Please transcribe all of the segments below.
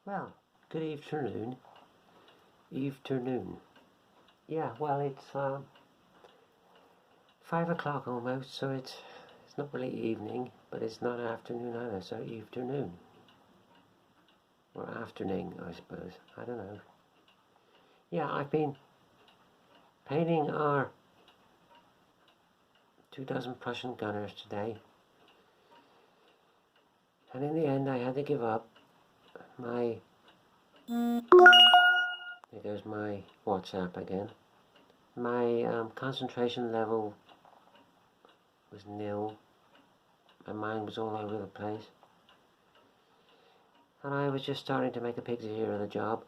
Well, good afternoon. Yeah, well, it's 5 o'clock almost, so it's not really evening, but it's not afternoon either, so afternoon. Or afternoon, I suppose. I don't know. Yeah, I've been painting our 2 dozen Prussian gunners today. And in the end, I had to give up. There goes my WhatsApp again. My concentration level was nil. My mind was all over the place. And I was just starting to make a pig's ear of the job.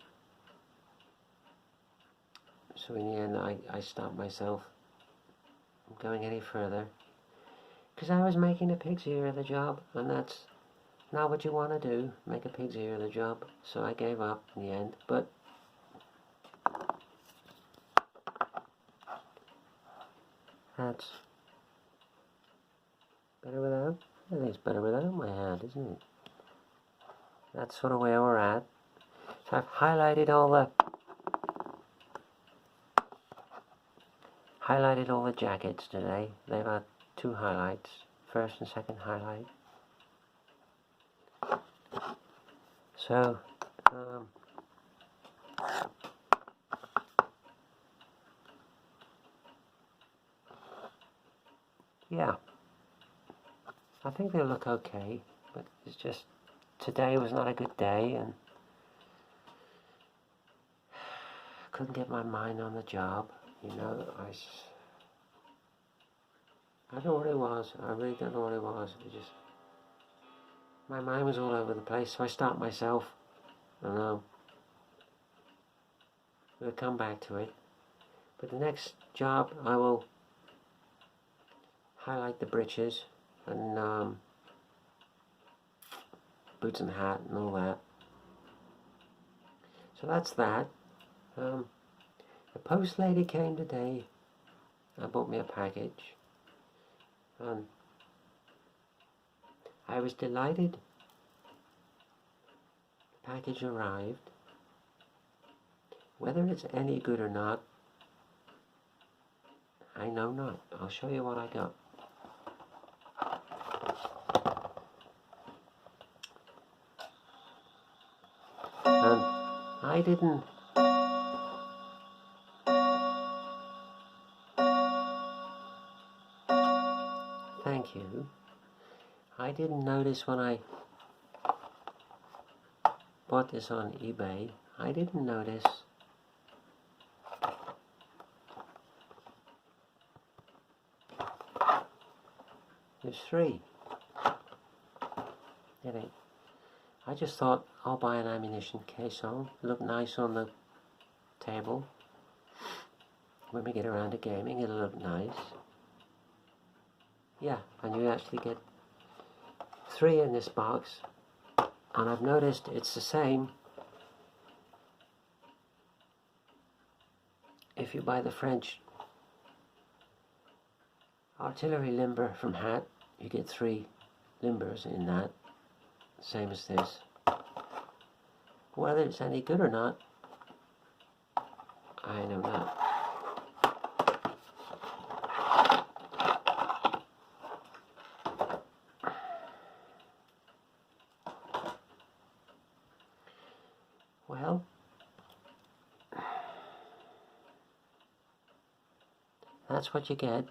So in the end, I stopped myself from going any further. Because I was making a pig's ear of the job, and that's not what you want to do, make a pig's ear of the job. So I gave up in the end, but that's better without. I think it's better without my hand, isn't it? That's sort of where we're at. So I've highlighted all the jackets today. They've had 2 highlights, first and second highlight. So, yeah, I think they look okay, but it's just today was not a good day, and I couldn't get my mind on the job. You know, I don't know what it was. I really don't know what it was. It just, my mind was all over the place, so I stopped myself. And we'll come back to it. But the next job, I will highlight the breeches and boots and hat and all that. So that's that. The post lady came today and bought me a package. I was delighted. The package arrived. Whether it's any good or not, I know not. I'll show you what I got. And I didn't thank you. I didn't notice when I bought this on eBay. I didn't notice there's 3. I just thought I'll buy an ammunition case on. Look nice on the table. When we get around to gaming, it'll look nice. Yeah, and you actually get 3 in this box. And I've noticed it's the same if you buy the French artillery limber from Hat. You get 3 limbers in that, same as this. Whether it's any good or not, I know not. Well, that's what you get.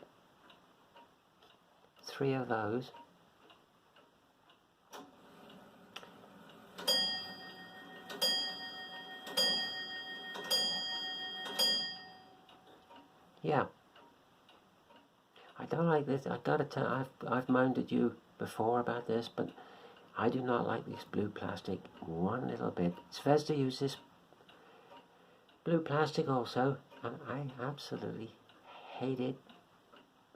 3 of those. Yeah. I don't like this. I gotta tell. I've moaned you before about this, but I do not like this blue plastic one little bit. Svezda used this blue plastic also, and I absolutely hate it.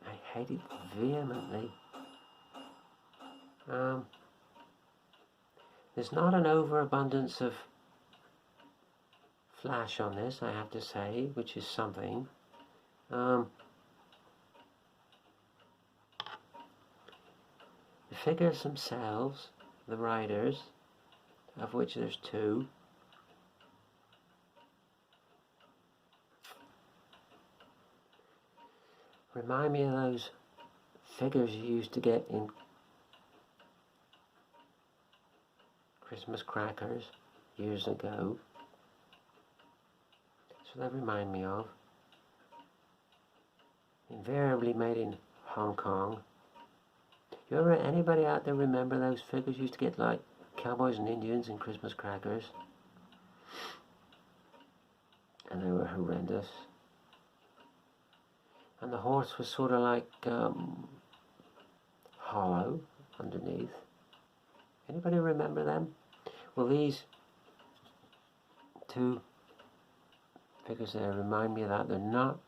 I hate it vehemently. There's not an overabundance of flash on this, I have to say, which is something. The figures themselves, the riders, of which there's 2, remind me of those figures you used to get in Christmas crackers years ago. So they remind me of. Invariably made in Hong Kong. Anybody out there remember those figures you used to get like cowboys and Indians in Christmas crackers? And they were horrendous. And the horse was sort of like hollow underneath. Anybody remember them? Well, these two figures there remind me of that. They're not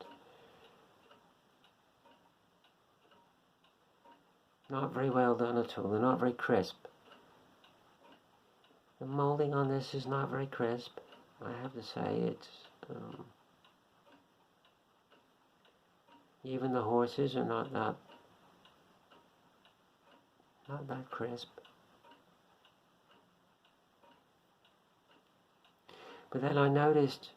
very well done at all. They're not very crisp. The moulding on this is not very crisp. I have to say, it's even the horses are not that crisp. But then I noticed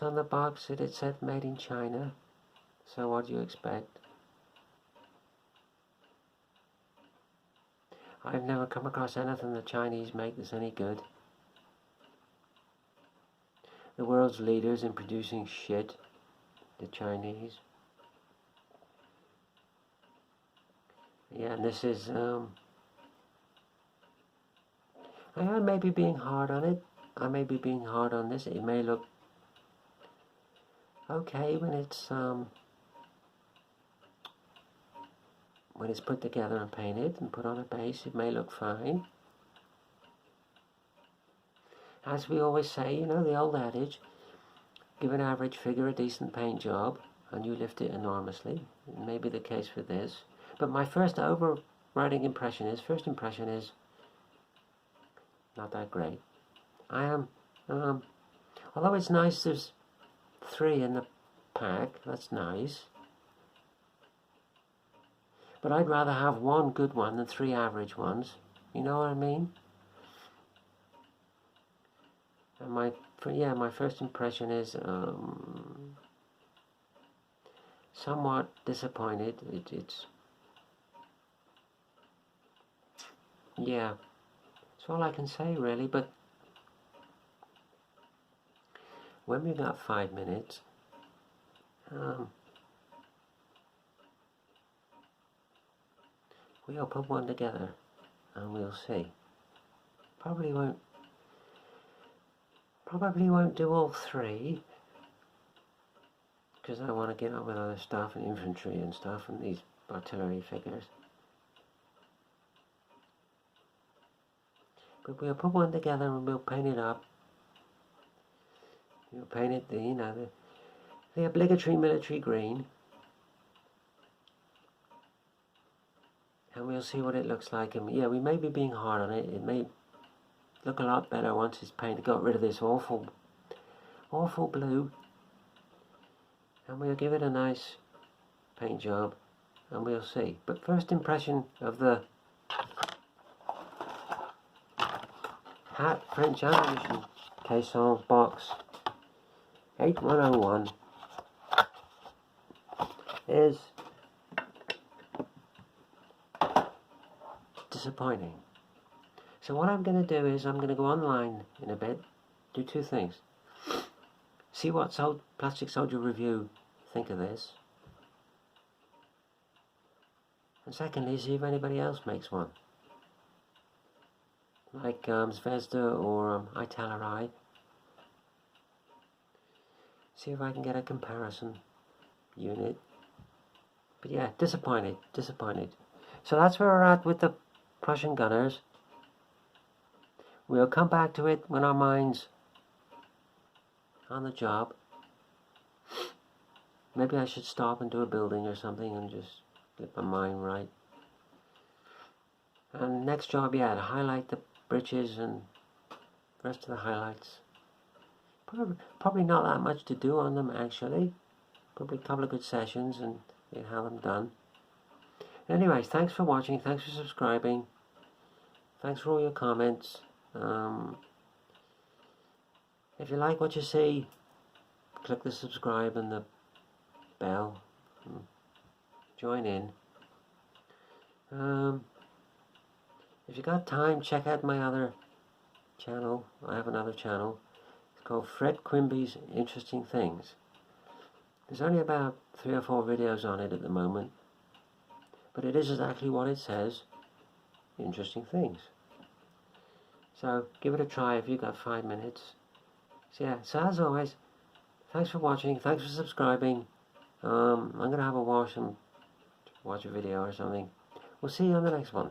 on the box that it said made in China. So what do you expect? I've never come across anything the Chinese make that's any good. The world's leaders in producing shit, the Chinese. Yeah, and this is, I may be being hard on it. I may be being hard on this. It may look okay when it's put together and painted and put on a base. It may look fine. As we always say, you know, the old adage, give an average figure a decent paint job and you lift it enormously. It may be the case for this. But my first overriding impression is not that great. I am, although it's nice there's 3 in the pack, that's nice. But I'd rather have 1 good one than 3 average ones. You know what I mean? And my first impression is somewhat disappointed. It's yeah, that's all I can say really. But when we got 5 minutes, we'll put one together and we'll see. Probably won't do all 3 because I want to get on with other stuff and infantry and stuff and these artillery figures. But we'll put one together and we'll paint it up. We'll paint it the obligatory military green. And we'll see what it looks like. And yeah, we may be being hard on it. It may look a lot better once it's painted. Got rid of this awful blue. And we'll give it a nice paint job. And we'll see. But first impression of the Hat French ammunition caisson box 8101 is disappointing. So what I'm going to do is I'm going to go online in a bit, do 2 things. See what Plastic Soldier Review think of this. And secondly, see if anybody else makes one. Like Zvezda or Italeri. See if I can get a comparison unit. But yeah, disappointed. So that's where we're at with the Prussian gunners. We'll come back to it when our mind's on the job. Maybe I should stop and do a building or something and just get my mind right. And next job, yeah, to highlight the bridges and the rest of the highlights. Probably not that much to do on them actually. Probably a couple of good sessions and you'll have them done. Anyways, thanks for watching, thanks for subscribing, thanks for all your comments. If you like what you see, click the subscribe and the bell. Join in. If you got time, check out my other channel. I have another channel. It's called Fred Quimby's Interesting Things. There's only about 3 or 4 videos on it at the moment, but it is exactly what it says, interesting things. So give it a try if you've got 5 minutes. So yeah, so as always, thanks for watching, thanks for subscribing. I'm going to have a wash and watch a video or something. We'll see you on the next one.